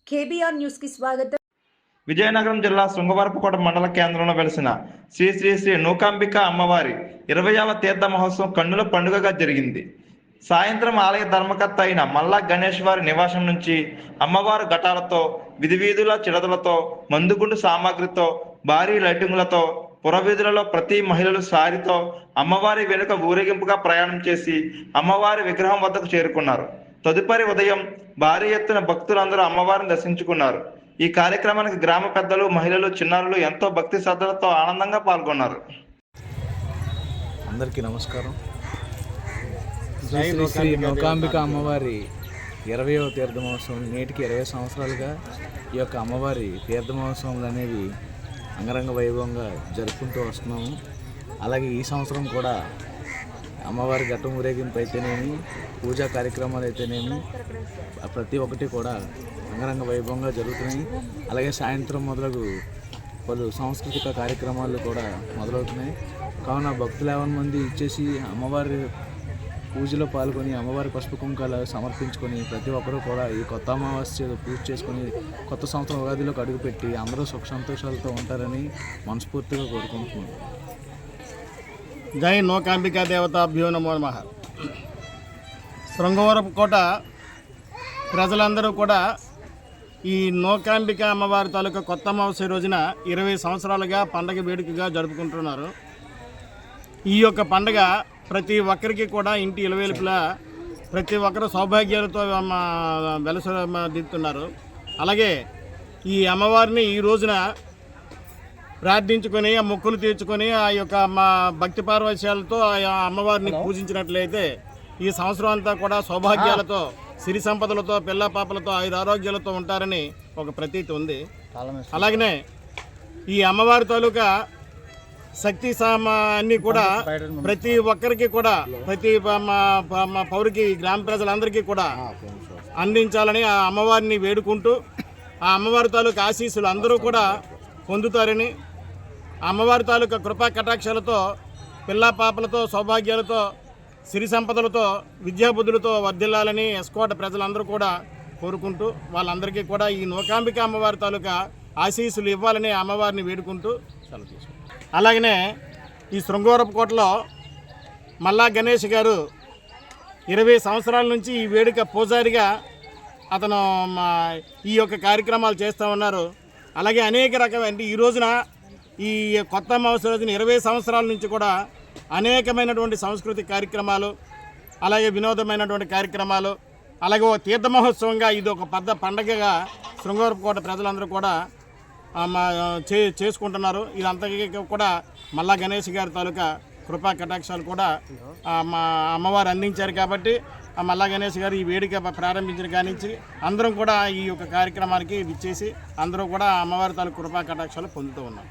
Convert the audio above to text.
KBR news కి స్వాగతం. విజయనగరం జిల్లా శృంగవరపుకోట మండల కేంద్రంలో వెలిసిన శ్రీ శ్రీ శ్రీ నూకాంబిక అమ్మవారి 20వ తీర్థ మహోత్సవం కన్నుల పండుగగా జరిగింది. సాయంత్రం ఆలయ ధర్మకర్త అయిన మల్లా గణేష్ వారి నివాసం నుంచి అమ్మవారు ఘటాలతో, విధివీధుల చిడతలతో, మందుగుండు సామాగ్రితో, భారీ లైటింగులతో, పురవీధులలో ప్రతి మహిళలు సారితో అమ్మవారి వెనుక ఊరేగింపుగా ప్రయాణం చేసి అమ్మవారి విగ్రహం వద్దకు చేరుకున్నారు. తదుపరి ఉదయం భారీ ఎత్తున భక్తులందరూ అమ్మవారిని దర్శించుకున్నారు. ఈ కార్యక్రమానికి గ్రామ పెద్దలు, మహిళలు, చిన్నారులు ఎంతో భక్తి శ్రద్ధలతో ఆనందంగా పాల్గొన్నారు. అందరికీ నమస్కారం. శ్రీ నూకాంబిక అమ్మవారి 20వ తీర్థ మహోత్సవం నేటికి 20 సంవత్సరాలుగా ఈ యొక్క అమ్మవారి తీర్థ మహోత్సవాలు అనేవి అంగరంగ వైభవంగా జరుపుకుంటూ వస్తున్నాము. అలాగే ఈ సంవత్సరం కూడా అమ్మవారి ఘట్టం ఊరేగింపు అయితేనేమి, పూజా కార్యక్రమాలు అయితేనేమి ప్రతి ఒక్కటి కూడా అంగరంగ వైభవంగా జరుగుతున్నాయి. అలాగే సాయంత్రం మొదలగు పలు సాంస్కృతిక కార్యక్రమాలు కూడా మొదలవుతున్నాయి. కావున భక్తులు 50 మంది ఇచ్చేసి అమ్మవారి పూజలో పాల్గొని అమ్మవారి పసుపు కుంకాలు సమర్పించుకొని ప్రతి ఒక్కరూ కూడా ఈ కొత్త అమావాస్య పూజ చేసుకొని కొత్త సంవత్సరం ఉగాదిలోకి అడుగుపెట్టి అందరూ సుఖ సంతోషాలతో ఉంటారని మనస్ఫూర్తిగా కోరుకుంటున్నాను. జై నూకాంబికా దేవతాభ్యో నమో నమః. శృంగవరపుకోట ప్రజలందరూ కూడా ఈ నూకాంబిక అమ్మవారి తాలూకా కొత్త అమావాస్య రోజున 20 సంవత్సరాలుగా పండగ వేడుకగా జరుపుకుంటున్నారు. ఈ యొక్క పండగ ప్రతి ఒక్కరికి కూడా ఇంటి ఇలవేలుపులా ప్రతి ఒక్కరు సౌభాగ్యాలతో వెలసదిద్దుతున్నారు. అలాగే ఈ అమ్మవారిని ఈ రోజున ప్రార్థించుకొని ఆ మొక్కులు తీర్చుకొని ఆ యొక్క మా భక్తి పార్వశ్యాలతో ఆ అమ్మవారిని పూజించినట్లయితే ఈ సంవత్సరం అంతా కూడా సౌభాగ్యాలతో, సిరి సంపదలతో, పిల్ల పాపలతో, ఆరోగ్యాలతో ఉంటారని ఒక ప్రతీతి ఉంది. అలాగనే ఈ అమ్మవారి తాలూకా శక్తి అన్నీ కూడా ప్రతి ఒక్కరికి కూడా, ప్రతి పౌరికి, గ్రామ ప్రజలందరికీ కూడా అందించాలని ఆ అమ్మవారిని వేడుకుంటూ ఆ అమ్మవారి తాలూకా ఆశీస్సులు అందరూ కూడా పొందుతారని, అమ్మవారి తాలూకా కృపా కటాక్షాలతో పిల్ల పాపలతో, సౌభాగ్యాలతో, సిరి సంపదలతో, విద్యాబుద్ధులతో వర్ధిల్లాలని ఎస్కోట ప్రజలందరూ కూడా కోరుకుంటూ వాళ్ళందరికీ కూడా ఈ నూకాంబిక అమ్మవారి తాలూకా ఆశీస్సులు ఇవ్వాలని అమ్మవారిని వేడుకుంటూ సెలవు తీసుకుంటాం. అలాగనే ఈ శృంగవరపుకోటలో మల్లా గణేష్ గారు 20 సంవత్సరాల నుంచి ఈ వేడుక పూజారిగా అతను ఈ యొక్క కార్యక్రమాలు చేస్తూ ఉన్నారు. అలాగే అనేక రకమైన ఈ రోజున ఈ కొత్త అమావాస్య రోజున 20 సంవత్సరాల నుంచి కూడా అనేకమైనటువంటి సాంస్కృతిక కార్యక్రమాలు, అలాగే వినోదమైనటువంటి కార్యక్రమాలు, అలాగే ఓ తీర్థ మహోత్సవంగా ఇది ఒక పెద్ద పండగగా శృంగవరపుకోట ప్రజలందరూ కూడా చేసుకుంటున్నారు. ఇదంతకీ కూడా మల్లా గణేష్ గారి తాలూకా కృపా కటాక్షాలు కూడా మా అమ్మవారు అందించారు. కాబట్టి ఆ మల్లా గణేష్ గారు ఈ వేడుక ప్రారంభించిన కానించి అందరం కూడా ఈ యొక్క కార్యక్రమానికి విచ్చేసి అందరూ కూడా అమ్మవారి తాలూకా కృపా కటాక్షాలు పొందుతూ ఉన్నారు.